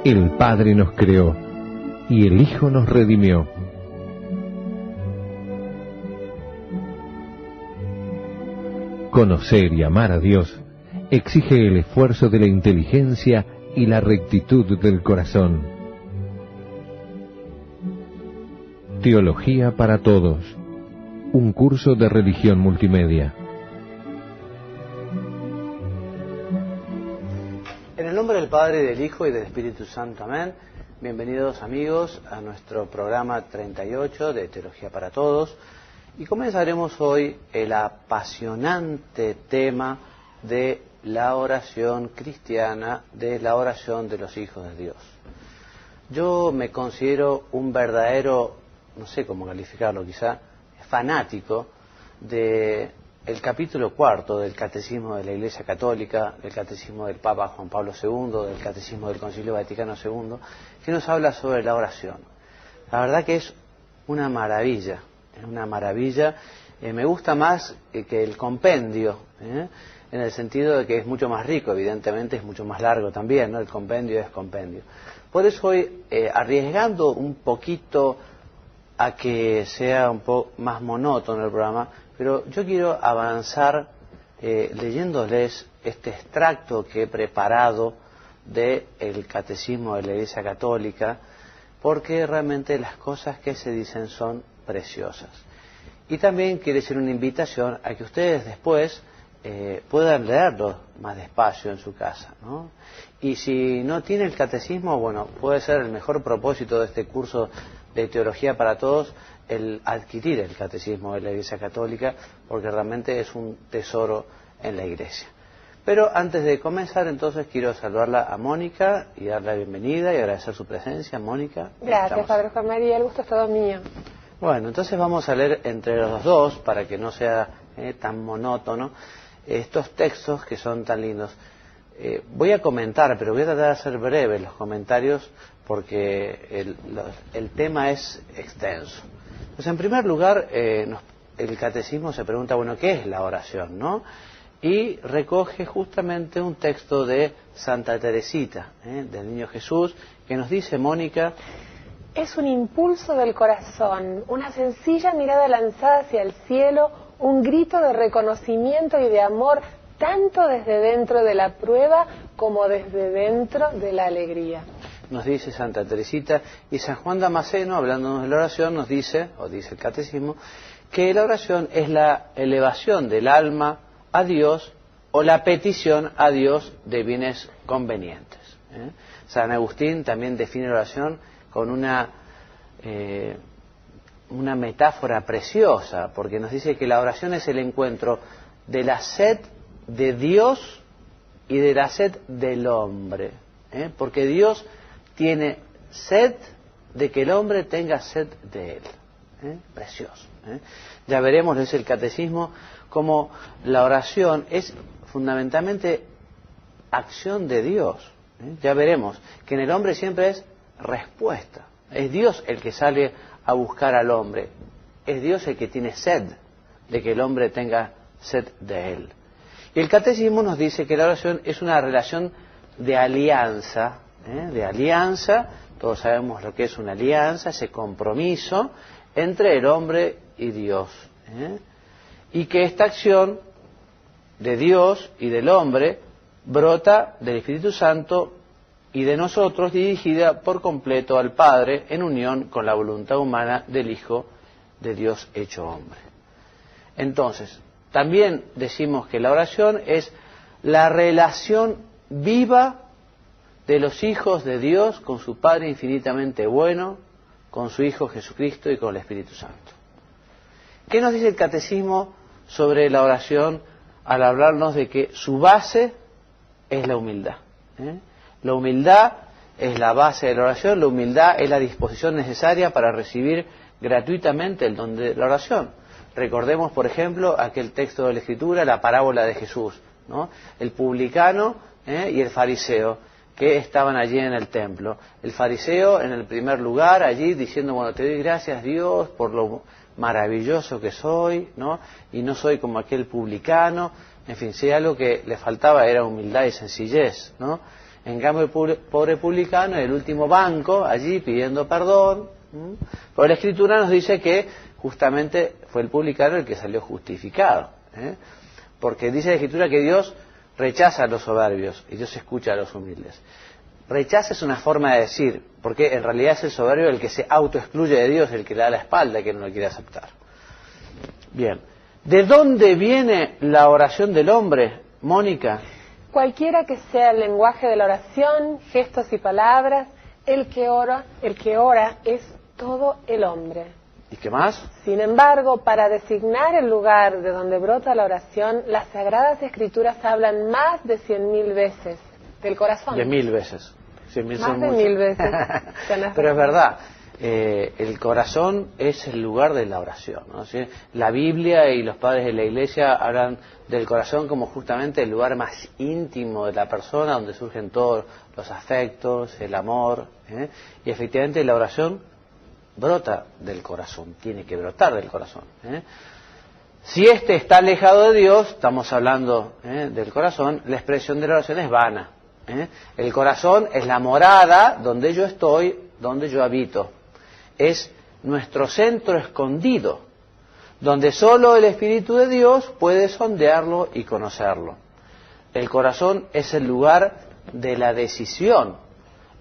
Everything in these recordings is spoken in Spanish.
El Padre nos creó y el Hijo nos redimió. Conocer y amar a Dios exige el esfuerzo de la inteligencia y la rectitud del corazón. Teología para Todos, un curso de religión multimedia. En el nombre del Padre, del Hijo y del Espíritu Santo. Amén. Bienvenidos amigos a nuestro programa 38 de Teología para Todos. Y comenzaremos hoy el apasionante tema de la oración cristiana, de la oración de los hijos de Dios. Yo me considero un verdadero, no sé cómo calificarlo quizá, fanático del capítulo 4 del Catecismo de la Iglesia Católica, del Catecismo del Papa Juan Pablo II, del Catecismo del Concilio Vaticano II, que nos habla sobre la oración. La verdad que es una maravilla. Es una maravilla, me gusta más que el compendio, en el sentido de que es mucho más rico, evidentemente es mucho más largo también, ¿no? El compendio es compendio. Por eso hoy, arriesgando un poquito a que sea un poco más monótono el programa, pero yo quiero avanzar leyéndoles este extracto que he preparado del Catecismo de la Iglesia Católica, porque realmente las cosas que se dicen son preciosas. Y también quiere ser una invitación a que ustedes después puedan leerlo más despacio en su casa, ¿no? Y si no tiene el catecismo, bueno, puede ser el mejor propósito de este curso de Teología para Todos el adquirir el catecismo de la Iglesia Católica, porque realmente es un tesoro en la Iglesia. Pero antes de comenzar, entonces, quiero saludarla a Mónica y darle la bienvenida y agradecer su presencia. Mónica. Gracias, Padre Juan María, el gusto es todo mío. Bueno, entonces vamos a leer entre los dos, para que no sea tan monótono, estos textos que son tan lindos. Voy a comentar, pero voy a tratar de hacer breves los comentarios, porque el tema es extenso. Pues en primer lugar, el catecismo se pregunta, bueno, ¿qué es la oración, no? Y recoge justamente un texto de Santa Teresita, del Niño Jesús, que nos dice, Mónica: es un impulso del corazón, una sencilla mirada lanzada hacia el cielo, un grito de reconocimiento y de amor, tanto desde dentro de la prueba como desde dentro de la alegría. Nos dice Santa Teresita, y San Juan Damasceno, hablándonos de la oración, nos dice, o dice el catecismo, que la oración es la elevación del alma a Dios o la petición a Dios de bienes convenientes. San Agustín también define la oración con una metáfora preciosa, porque nos dice que la oración es el encuentro de la sed de Dios y de la sed del hombre, porque Dios tiene sed de que el hombre tenga sed de él. Precioso. Ya veremos, es el catecismo, cómo la oración es fundamentalmente acción de Dios. Ya veremos que en el hombre siempre es respuesta. Es Dios el que sale a buscar al hombre. Es Dios el que tiene sed de que el hombre tenga sed de él. Y el catecismo nos dice que la oración es una relación de alianza, todos sabemos lo que es una alianza, ese compromiso entre el hombre y Dios. Y que esta acción de Dios y del hombre brota del Espíritu Santo y de nosotros, dirigida por completo al Padre en unión con la voluntad humana del Hijo de Dios hecho hombre. Entonces, también decimos que la oración es la relación viva de los hijos de Dios con su Padre infinitamente bueno, con su Hijo Jesucristo y con el Espíritu Santo. ¿Qué nos dice el catecismo sobre la oración al hablarnos de que su base es la humildad? La humildad es la base de la oración, la humildad es la disposición necesaria para recibir gratuitamente el don de la oración. Recordemos, por ejemplo, aquel texto de la Escritura, la parábola de Jesús, ¿no? El publicano y el fariseo, que estaban allí en el templo. El fariseo, en el primer lugar, allí diciendo, bueno, te doy gracias, Dios, por lo maravilloso que soy, ¿no? Y no soy como aquel publicano. En fin, si algo que le faltaba era humildad y sencillez, ¿no? En cambio, el pobre publicano en el último banco, allí pidiendo perdón. Pero la Escritura nos dice que justamente fue el publicano el que salió justificado. Porque dice la Escritura que Dios rechaza a los soberbios y Dios escucha a los humildes. Rechaza es una forma de decir, porque en realidad es el soberbio el que se autoexcluye de Dios, el que le da la espalda, que no lo quiere aceptar. Bien, ¿de dónde viene la oración del hombre, Mónica? Cualquiera que sea el lenguaje de la oración, gestos y palabras, el que ora es todo el hombre. ¿Y qué más? Sin embargo, para designar el lugar de donde brota la oración, las Sagradas Escrituras hablan más de 100.000 veces del corazón. De 1000 veces. 100.000 más son de muchas. 1000 veces. Pero es verdad, el corazón es el lugar de la oración, ¿no? ¿Sí? La Biblia y los padres de la Iglesia hablan del corazón como justamente el lugar más íntimo de la persona, donde surgen todos los afectos, el amor, y efectivamente la oración brota del corazón, tiene que brotar del corazón. Si éste está alejado de Dios, estamos hablando del corazón, la expresión de la oración es vana. El corazón es la morada donde yo estoy, donde yo habito. Es nuestro centro escondido, donde solo el Espíritu de Dios puede sondearlo y conocerlo. El corazón es el lugar de la decisión,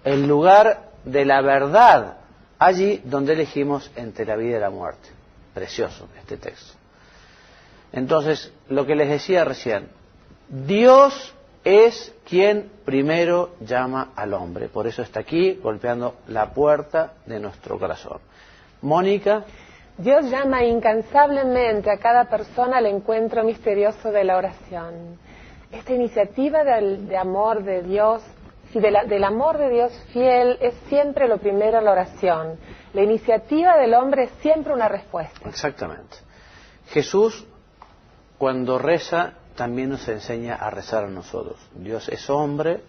el lugar de la verdad, allí donde elegimos entre la vida y la muerte. Precioso este texto. Entonces, lo que les decía recién, Dios es quien primero llama al hombre. Por eso está aquí golpeando la puerta de nuestro corazón. Mónica. Dios llama incansablemente a cada persona al encuentro misterioso de la oración. Esta iniciativa de amor de Dios y del amor de Dios fiel es siempre lo primero en la oración. La iniciativa del hombre es siempre una respuesta. Exactamente. Jesús, cuando reza, también nos enseña a rezar a nosotros. Dios es hombre,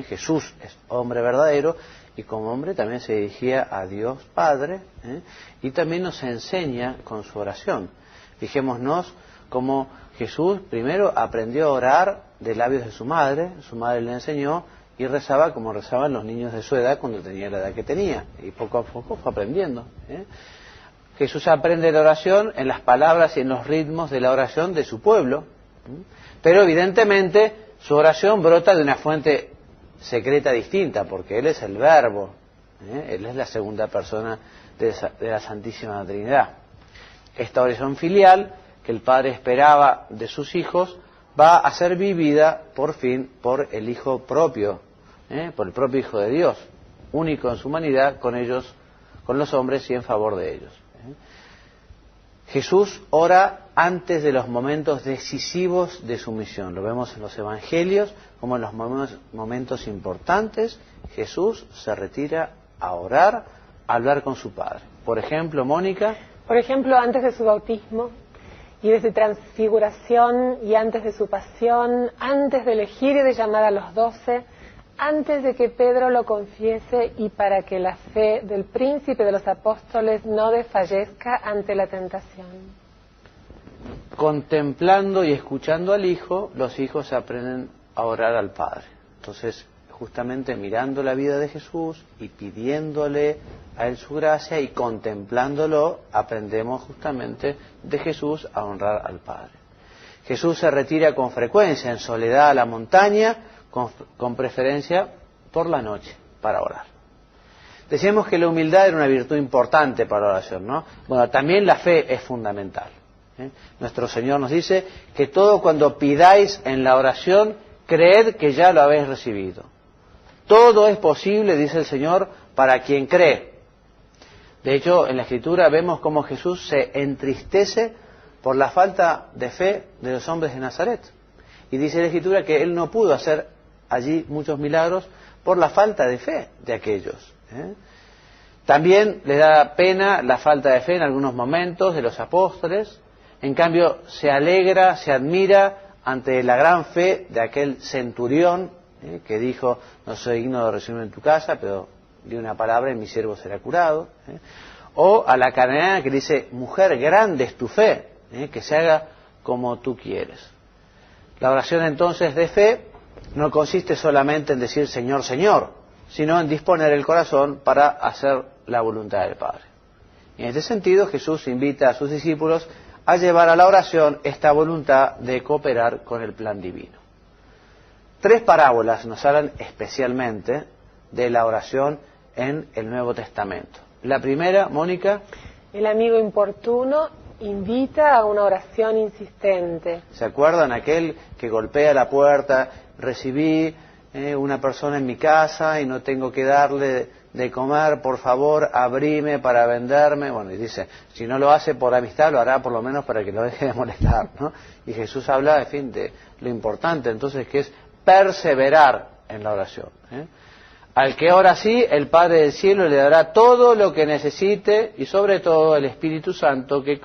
Jesús es hombre verdadero, y como hombre también se dirigía a Dios Padre, y también nos enseña con su oración. Fijémonos cómo Jesús primero aprendió a orar de labios de su madre le enseñó, y rezaba como rezaban los niños de su edad cuando tenía la edad que tenía, y poco a poco fue aprendiendo. Jesús aprende la oración en las palabras y en los ritmos de la oración de su pueblo, pero evidentemente su oración brota de una fuente secreta distinta, porque Él es el Verbo, Él es la segunda persona de la Santísima Trinidad. Esta oración filial que el Padre esperaba de sus hijos va a ser vivida por fin por el Hijo propio, por el propio Hijo de Dios, único en su humanidad con ellos, con los hombres y en favor de ellos. Jesús ora antes de los momentos decisivos de su misión. Lo vemos en los Evangelios, como en los momentos importantes, Jesús se retira a orar, a hablar con su Padre. Por ejemplo, Mónica. Por ejemplo, antes de su bautismo y de su transfiguración y antes de su pasión, antes de elegir y de llamar a los 12, antes de que Pedro lo confiese y para que la fe del príncipe de los apóstoles no desfallezca ante la tentación. Contemplando y escuchando al Hijo, los hijos aprenden a orar al Padre. Entonces, justamente mirando la vida de Jesús y pidiéndole a Él su gracia y contemplándolo, aprendemos justamente de Jesús a honrar al Padre. Jesús se retira con frecuencia en soledad a la montaña, con preferencia por la noche, para orar. Decíamos que la humildad era una virtud importante para la oración, ¿no? Bueno, también la fe es fundamental. Nuestro Señor nos dice que todo cuando pidáis en la oración, creed que ya lo habéis recibido. Todo es posible, dice el Señor, para quien cree. De hecho, en la Escritura vemos cómo Jesús se entristece por la falta de fe de los hombres de Nazaret. Y dice la Escritura que Él no pudo hacer allí muchos milagros por la falta de fe de aquellos. También le da pena la falta de fe en algunos momentos de los apóstoles. En cambio, se alegra, se admira ante la gran fe de aquel centurión que dijo, no soy digno de recibirme en tu casa, pero di una palabra y mi siervo será curado. O a la cananeana que dice, mujer, grande es tu fe, que se haga como tú quieres. La oración entonces de fe no consiste solamente en decir Señor, Señor, sino en disponer el corazón para hacer la voluntad del Padre. Y en este sentido Jesús invita a sus discípulos a llevar a la oración esta voluntad de cooperar con el plan divino. 3 parábolas nos hablan especialmente de la oración en el Nuevo Testamento. La primera, Mónica. El amigo importuno invita a una oración insistente. ¿Se acuerdan? Aquel que golpea la puerta, recibí una persona en mi casa y no tengo que darle de comer, por favor, abrime para venderme. Bueno, y dice, si no lo hace por amistad, lo hará por lo menos para que lo deje de molestar, ¿no? Y Jesús habla, en fin, de lo importante entonces que es perseverar en la oración. Al que ora así, el Padre del Cielo le dará todo lo que necesite y sobre todo el Espíritu Santo que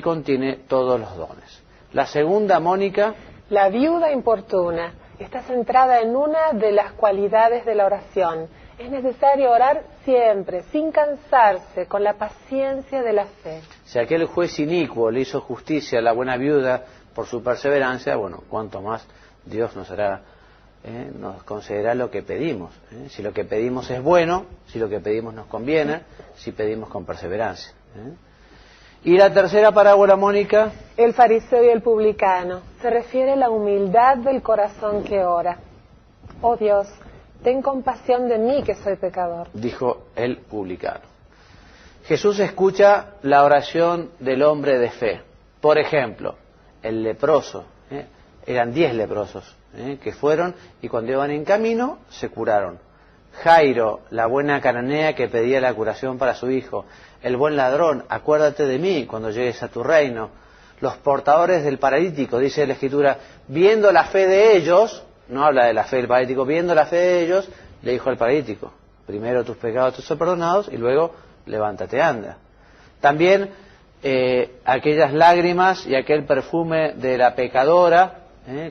contiene todos los dones. La segunda, Mónica. La viuda importuna está centrada en una de las cualidades de la oración. Es necesario orar siempre, sin cansarse, con la paciencia de la fe. Si aquel juez inicuo le hizo justicia a la buena viuda por su perseverancia, bueno, cuánto más Dios nos concederá lo que pedimos. Si lo que pedimos es bueno, si lo que pedimos nos conviene, si pedimos con perseverancia. Y la tercera parábola, Mónica. El fariseo y el publicano. Se refiere a la humildad del corazón que ora. Oh Dios, ten compasión de mí que soy pecador, dijo el publicano. Jesús escucha la oración del hombre de fe. Por ejemplo, el leproso. Eran 10 leprosos que fueron y cuando iban en camino se curaron. Jairo, la buena cananea que pedía la curación para su hijo. El buen ladrón, acuérdate de mí cuando llegues a tu reino. Los portadores del paralítico, dice la Escritura, viendo la fe de ellos, no habla de la fe del paralítico, viendo la fe de ellos, le dijo al paralítico, primero tus pecados te son perdonados y luego levántate, anda. También aquellas lágrimas y aquel perfume de la pecadora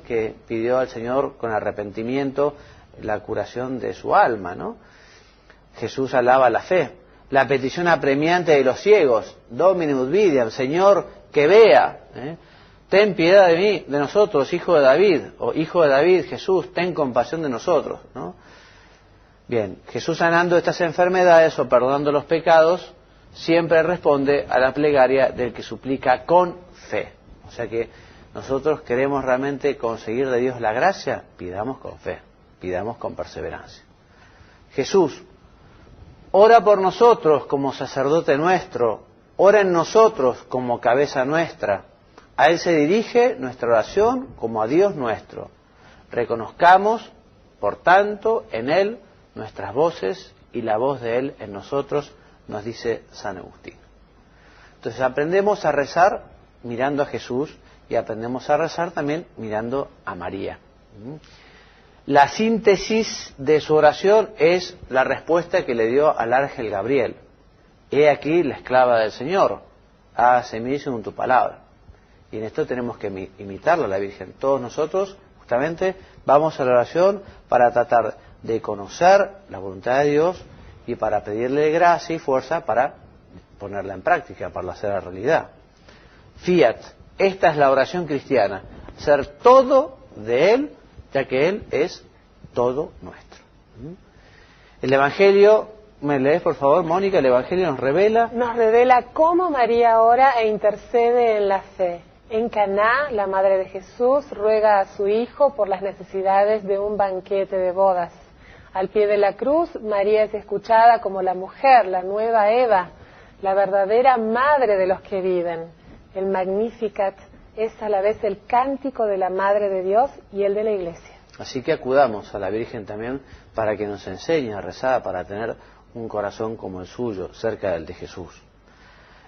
que pidió al Señor con arrepentimiento la curación de su alma, ¿no? Jesús alaba la fe. La petición apremiante de los ciegos, Domine ut videam, Señor, que vea, ten piedad de mí, de nosotros, hijo de David, o hijo de David, Jesús, ten compasión de nosotros, ¿no? Bien, Jesús sanando estas enfermedades o perdonando los pecados, siempre responde a la plegaria del que suplica con fe. O sea que nosotros queremos realmente conseguir de Dios la gracia, pidamos con fe, pidamos con perseverancia. Jesús ora por nosotros como sacerdote nuestro, ora en nosotros como cabeza nuestra. A Él se dirige nuestra oración como a Dios nuestro. Reconozcamos, por tanto, en Él nuestras voces y la voz de Él en nosotros, nos dice San Agustín. Entonces aprendemos a rezar mirando a Jesús y aprendemos a rezar también mirando a María. La síntesis de su oración es la respuesta que le dio al ángel Gabriel. He aquí la esclava del Señor, hágase en mí según tu palabra. Y en esto tenemos que imitarla a la Virgen. Todos nosotros, justamente, vamos a la oración para tratar de conocer la voluntad de Dios y para pedirle gracia y fuerza para ponerla en práctica, para hacerla realidad. Fiat, esta es la oración cristiana, ser todo de Él, ya que Él es todo nuestro. El Evangelio, ¿me lees por favor, Mónica? El Evangelio nos revela cómo María ora e intercede en la fe. En Caná, la madre de Jesús ruega a su hijo por las necesidades de un banquete de bodas. Al pie de la cruz, María es escuchada como la mujer, la nueva Eva, la verdadera madre de los que viven. El Magnificat es a la vez el cántico de la Madre de Dios y el de la Iglesia. Así que acudamos a la Virgen también para que nos enseñe a rezar, para tener un corazón como el suyo, cerca del de Jesús.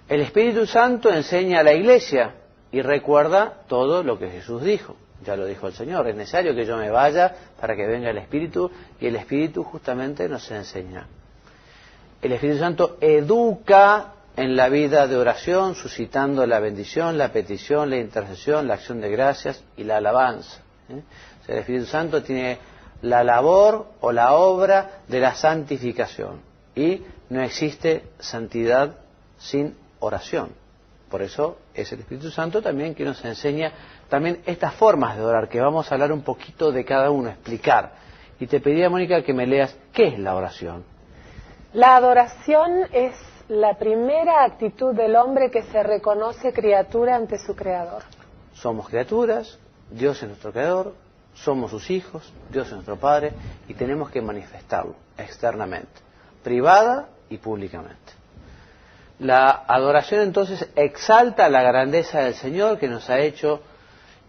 El Espíritu Santo enseña a la Iglesia y recuerda todo lo que Jesús dijo. Ya lo dijo el Señor, es necesario que yo me vaya para que venga el Espíritu, y el Espíritu justamente nos enseña. El Espíritu Santo educa en la vida de oración, suscitando la bendición, la petición, la intercesión, la acción de gracias y la alabanza. O sea, el Espíritu Santo tiene la labor o la obra de la santificación, y no existe santidad sin oración. Por eso es el Espíritu Santo también que nos enseña también estas formas de orar, que vamos a hablar un poquito de cada uno, explicar. Y te pedía, Mónica, que me leas qué es la oración. La adoración es la primera actitud del hombre que se reconoce criatura ante su Creador. Somos criaturas, Dios es nuestro Creador, somos sus hijos, Dios es nuestro Padre, y tenemos que manifestarlo externamente, privada y públicamente. La adoración entonces exalta la grandeza del Señor que nos ha hecho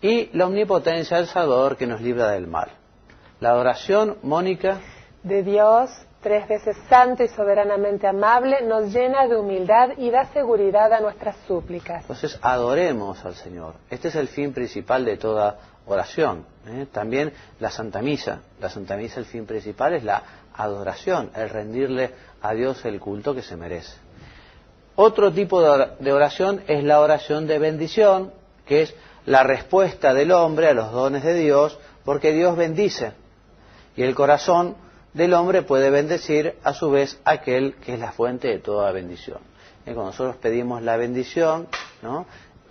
y la omnipotencia del Salvador que nos libra del mal. La adoración, Mónica, de Dios, 3 veces santo y soberanamente amable, nos llena de humildad y da seguridad a nuestras súplicas. Entonces adoremos al Señor. Este es el fin principal de toda oración. También la Santa Misa. La Santa Misa, el fin principal es la adoración, el rendirle a Dios el culto que se merece. Otro tipo de oración es la oración de bendición, que es la respuesta del hombre a los dones de Dios, porque Dios bendice. Y el corazón del hombre puede bendecir a su vez aquel que es la fuente de toda bendición. Cuando nosotros pedimos la bendición, ¿no?,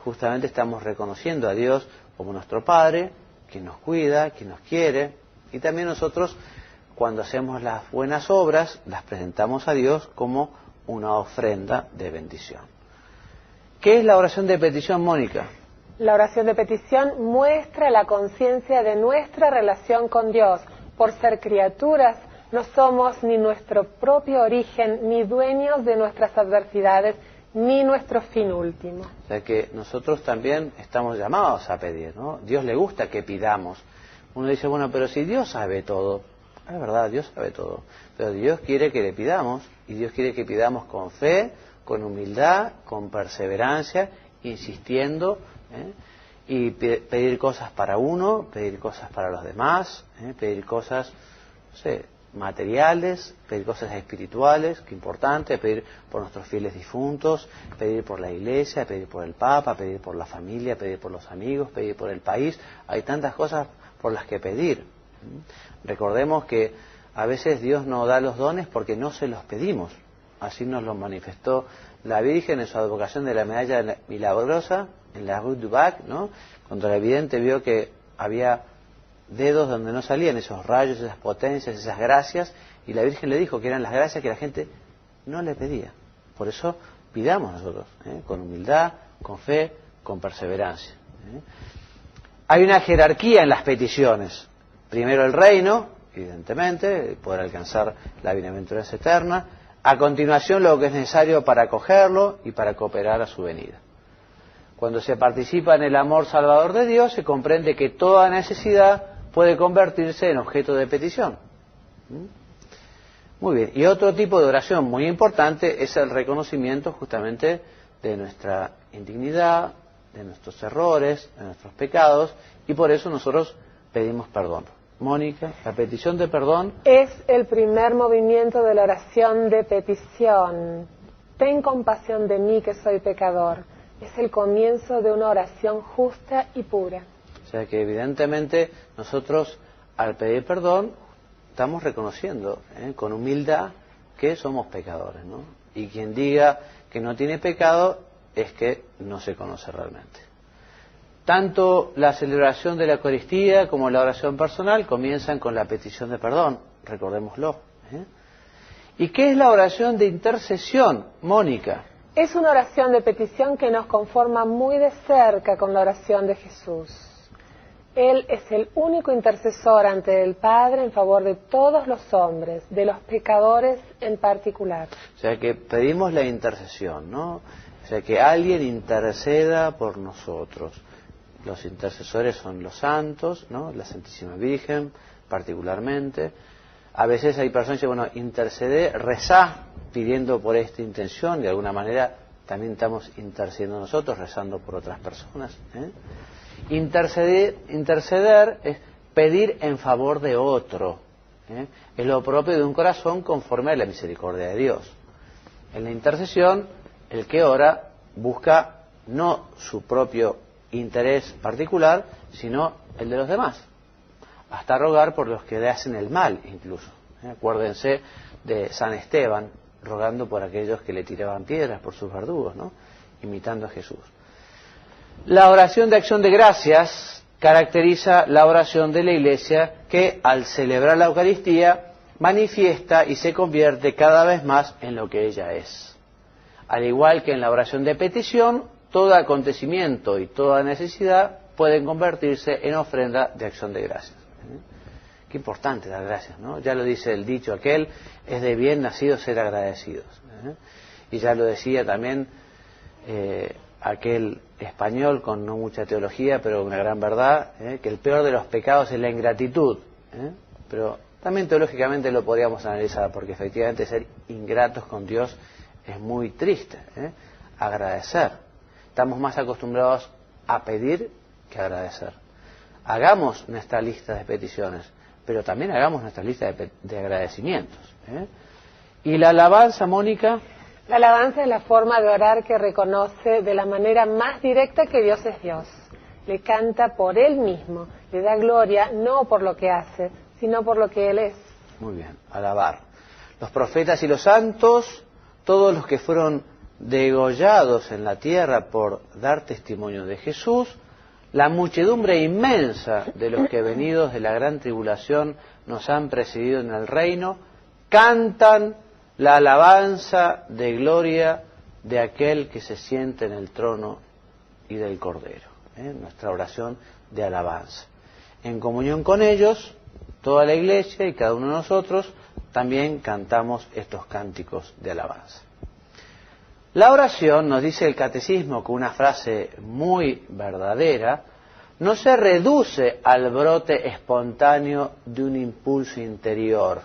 justamente estamos reconociendo a Dios como nuestro Padre, que nos cuida, que nos quiere, y también nosotros, cuando hacemos las buenas obras, las presentamos a Dios como una ofrenda de bendición. ¿Qué es la oración de petición, Mónica? La oración de petición muestra la conciencia de nuestra relación con Dios. Por ser criaturas, no somos ni nuestro propio origen, ni dueños de nuestras adversidades, ni nuestro fin último. O sea que nosotros también estamos llamados a pedir, ¿no? Dios le gusta que pidamos. Uno dice, bueno, pero si Dios sabe todo, es verdad, Dios sabe todo, pero Dios quiere que le pidamos, y Dios quiere que pidamos con fe, con humildad, con perseverancia, insistiendo, y pedir cosas para uno, pedir cosas para los demás, pedir cosas, no sé, materiales, pedir cosas espirituales, que importante, pedir por nuestros fieles difuntos, pedir por la Iglesia, pedir por el Papa, pedir por la familia, pedir por los amigos, pedir por el país. Hay tantas cosas por las que pedir. Recordemos que a veces Dios nos da los dones porque no se los pedimos. Así nos lo manifestó la Virgen en su advocación de la medalla milagrosa en la Rue du Bac, ¿no?, cuando la vidente vio que había dedos donde no salían esos rayos, esas potencias, esas gracias, y la Virgen le dijo que eran las gracias que la gente no le pedía. Por eso pidamos nosotros, con humildad, con fe, con perseverancia. Hay una jerarquía en las peticiones. Primero el reino, evidentemente, poder alcanzar la bienaventuranza eterna. A continuación lo que es necesario para acogerlo y para cooperar a su venida. Cuando se participa en el amor salvador de Dios, se comprende que toda necesidad puede convertirse en objeto de petición. Muy bien. Y otro tipo de oración muy importante es el reconocimiento justamente de nuestra indignidad, de nuestros errores, de nuestros pecados, y por eso nosotros pedimos perdón. Mónica, la petición de perdón es el primer movimiento de la oración de petición. Ten compasión de mí que soy pecador. Es el comienzo de una oración justa y pura. O sea que evidentemente nosotros al pedir perdón estamos reconociendo con humildad que somos pecadores, ¿no? Y quien diga que no tiene pecado es que no se conoce realmente. Tanto la celebración de la Eucaristía como la oración personal comienzan con la petición de perdón, recordémoslo. ¿Y qué es la oración de intercesión, Mónica? Es una oración de petición que nos conforma muy de cerca con la oración de Jesús. Él es el único intercesor ante el Padre en favor de todos los hombres, de los pecadores en particular. O sea que pedimos la intercesión, ¿no? O sea que alguien interceda por nosotros. Los intercesores son los santos, ¿no?, la Santísima Virgen particularmente. A veces hay personas que dicen, bueno, intercede, rezá pidiendo por esta intención, de alguna manera también estamos intercediendo nosotros, rezando por otras personas. Interceder es pedir en favor de otro. Es lo propio de un corazón conforme a la misericordia de Dios. En la intercesión, el que ora busca no su propio interés particular, sino el de los demás. Hasta rogar por los que le hacen el mal, incluso. Acuérdense de San Esteban, rogando por aquellos que le tiraban piedras, por sus verdugos, ¿no? imitando a Jesús. La oración de acción de gracias caracteriza la oración de la Iglesia que al celebrar la Eucaristía manifiesta y se convierte cada vez más en lo que ella es. Al igual que en la oración de petición, todo acontecimiento y toda necesidad pueden convertirse en ofrenda de acción de gracias. Qué importante dar gracias, ¿no? Ya lo dice el dicho aquel, es de bien nacidos ser agradecidos. Y ya lo decía también aquel español con no mucha teología, pero una gran verdad, que el peor de los pecados es la ingratitud. Pero también teológicamente lo podríamos analizar, porque efectivamente ser ingratos con Dios es muy triste. Agradecer. Estamos más acostumbrados a pedir que a agradecer. Hagamos nuestra lista de peticiones, pero también hagamos nuestra lista de agradecimientos. Y la alabanza, Mónica. La alabanza es la forma de orar que reconoce de la manera más directa que Dios es Dios. Le canta por Él mismo, le da gloria no por lo que hace, sino por lo que Él es. Muy bien, alabar. Los profetas y los santos, todos los que fueron degollados en la tierra por dar testimonio de Jesús, la muchedumbre inmensa de los que venidos de la gran tribulación nos han precedido en el reino, cantan la alabanza de gloria de aquel que se siente en el trono y del Cordero. Nuestra oración de alabanza. En comunión con ellos, toda la Iglesia y cada uno de nosotros también cantamos estos cánticos de alabanza. La oración, nos dice el Catecismo con una frase muy verdadera, no se reduce al brote espontáneo de un impulso interior,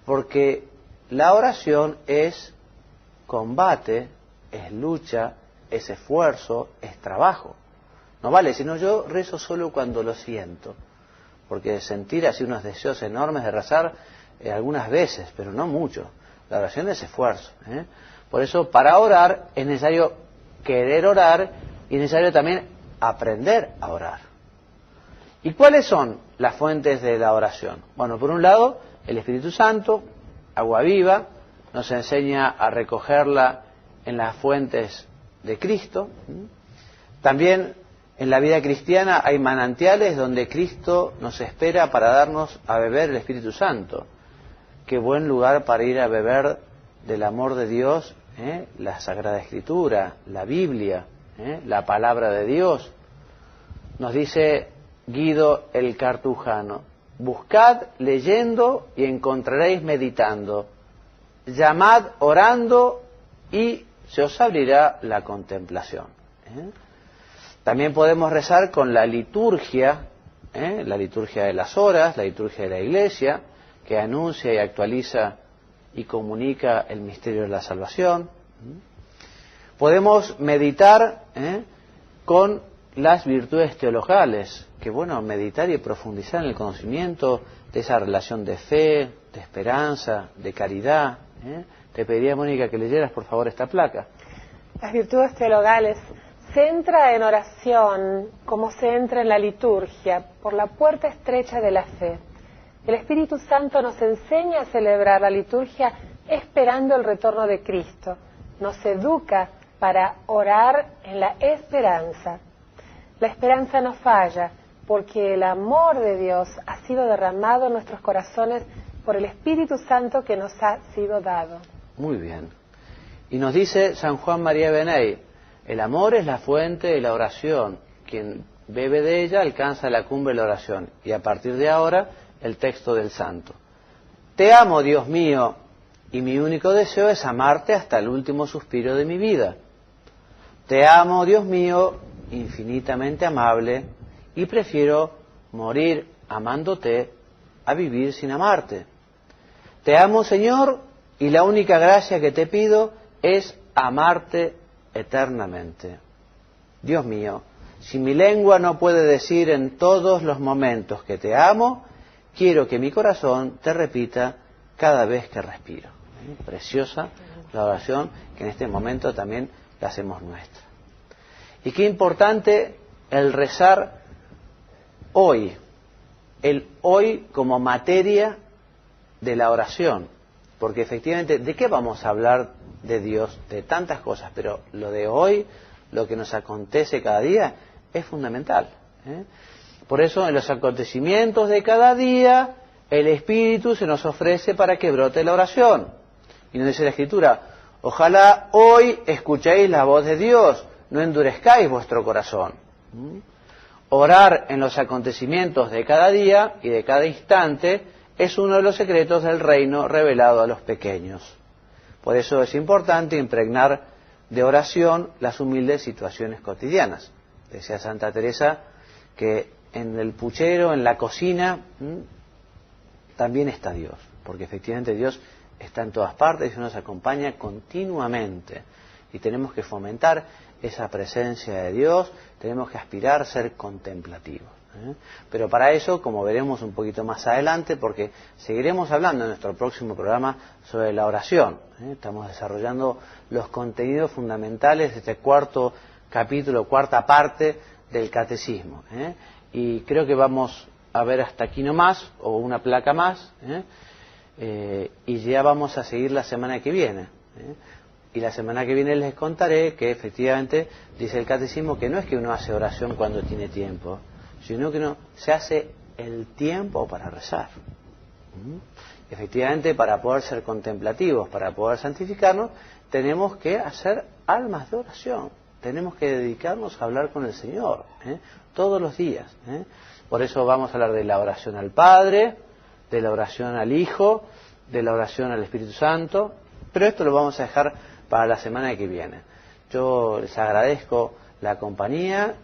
porque la oración es combate, es lucha, es esfuerzo, es trabajo. No vale, sino yo rezo solo cuando lo siento, porque sentir así unos deseos enormes de rezar algunas veces, pero no mucho. La oración es esfuerzo. Por eso, para orar es necesario querer orar y es necesario también aprender a orar. ¿Y cuáles son las fuentes de la oración? Bueno, por un lado, el Espíritu Santo, agua viva, nos enseña a recogerla en las fuentes de Cristo. También en la vida cristiana hay manantiales donde Cristo nos espera para darnos a beber el Espíritu Santo. Qué buen lugar para ir a beber del amor de Dios, la Sagrada Escritura, la Biblia, la Palabra de Dios. Nos dice Guido el Cartujano, buscad leyendo y encontraréis meditando, llamad orando y se os abrirá la contemplación. También podemos rezar con la liturgia de las horas, la liturgia de la Iglesia, que anuncia y actualiza y comunica el misterio de la salvación. Podemos meditar con las virtudes teologales, que bueno, meditar y profundizar en el conocimiento de esa relación de fe, de esperanza, de caridad. Te pediría, Mónica, que leyeras por favor esta placa. Las virtudes teologales. Se entra en oración como se entra en la liturgia, por la puerta estrecha de la fe. El Espíritu Santo nos enseña a celebrar la liturgia esperando el retorno de Cristo. Nos educa para orar en la esperanza. La esperanza no falla, porque el amor de Dios ha sido derramado en nuestros corazones por el Espíritu Santo que nos ha sido dado. Muy bien. Y nos dice San Juan María Beney, el amor es la fuente de la oración. Quien bebe de ella alcanza la cumbre de la oración. Y a partir de ahora, el texto del santo. Te amo, Dios mío, y mi único deseo es amarte hasta el último suspiro de mi vida. Te amo, Dios mío, infinitamente amable, y prefiero morir amándote a vivir sin amarte. Te amo, Señor, y la única gracia que te pido es amarte eternamente. Dios mío, si mi lengua no puede decir en todos los momentos que te amo, quiero que mi corazón te repita cada vez que respiro. Preciosa la oración que en este momento también la hacemos nuestra. Y qué importante el rezar hoy, el hoy como materia de la oración, porque efectivamente, ¿de qué vamos a hablar de Dios, de tantas cosas, pero lo de hoy, lo que nos acontece cada día, es fundamental. Por eso, en los acontecimientos de cada día, el Espíritu se nos ofrece para que brote la oración. Y nos dice la Escritura, ojalá hoy escuchéis la voz de Dios, no endurezcáis vuestro corazón. Orar en los acontecimientos de cada día y de cada instante es uno de los secretos del reino revelado a los pequeños. Por eso es importante impregnar de oración las humildes situaciones cotidianas. Decía Santa Teresa que en el puchero, en la cocina, también está Dios, porque efectivamente Dios está en todas partes y nos acompaña continuamente. Y tenemos que fomentar esa presencia de Dios, tenemos que aspirar a ser contemplativos. Pero para eso, como veremos un poquito más adelante, porque seguiremos hablando en nuestro próximo programa sobre la oración. Estamos desarrollando los contenidos fundamentales de este cuarto capítulo, cuarta parte del catecismo. Y creo que vamos a ver hasta aquí nomás, o una placa más, y ya vamos a seguir la semana que viene. Y la semana que viene les contaré que efectivamente dice el catecismo que no es que uno hace oración cuando tiene tiempo, sino que se hace el tiempo para rezar. Efectivamente, para poder ser contemplativos, para poder santificarnos, tenemos que hacer almas de oración. Tenemos que dedicarnos a hablar con el Señor, todos los días. Por eso vamos a hablar de la oración al Padre, de la oración al Hijo, de la oración al Espíritu Santo, pero esto lo vamos a dejar para la semana que viene. Yo les agradezco la compañía,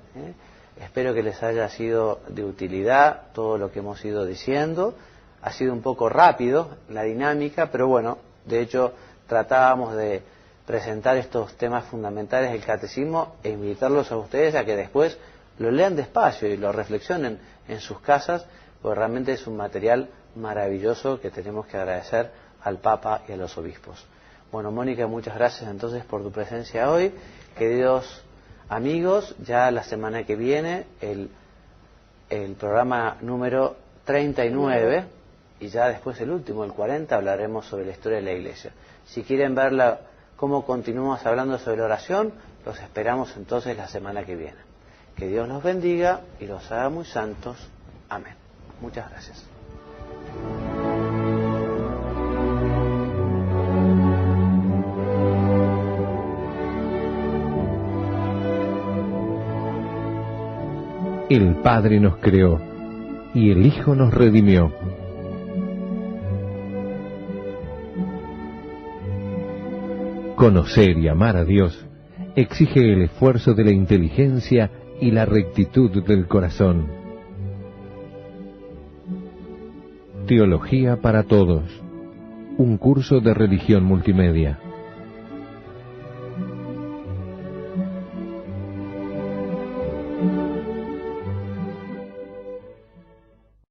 espero que les haya sido de utilidad todo lo que hemos ido diciendo. Ha sido un poco rápido la dinámica, pero bueno, de hecho tratábamos de presentar estos temas fundamentales del catecismo e invitarlos a ustedes a que después lo lean despacio y lo reflexionen en sus casas, porque realmente es un material maravilloso que tenemos que agradecer al Papa y a los obispos. Bueno, Mónica, muchas gracias entonces por tu presencia hoy. Queridos amigos, ya la semana que viene el programa número 39 y ya después el último, el 40, hablaremos sobre la historia de la Iglesia. Si quieren ver cómo continuamos hablando sobre la oración, los esperamos entonces la semana que viene. Que Dios los bendiga y los haga muy santos. Amén. Muchas gracias. El Padre nos creó y el Hijo nos redimió. Conocer y amar a Dios exige el esfuerzo de la inteligencia y la rectitud del corazón. Teología para todos. Un curso de religión multimedia.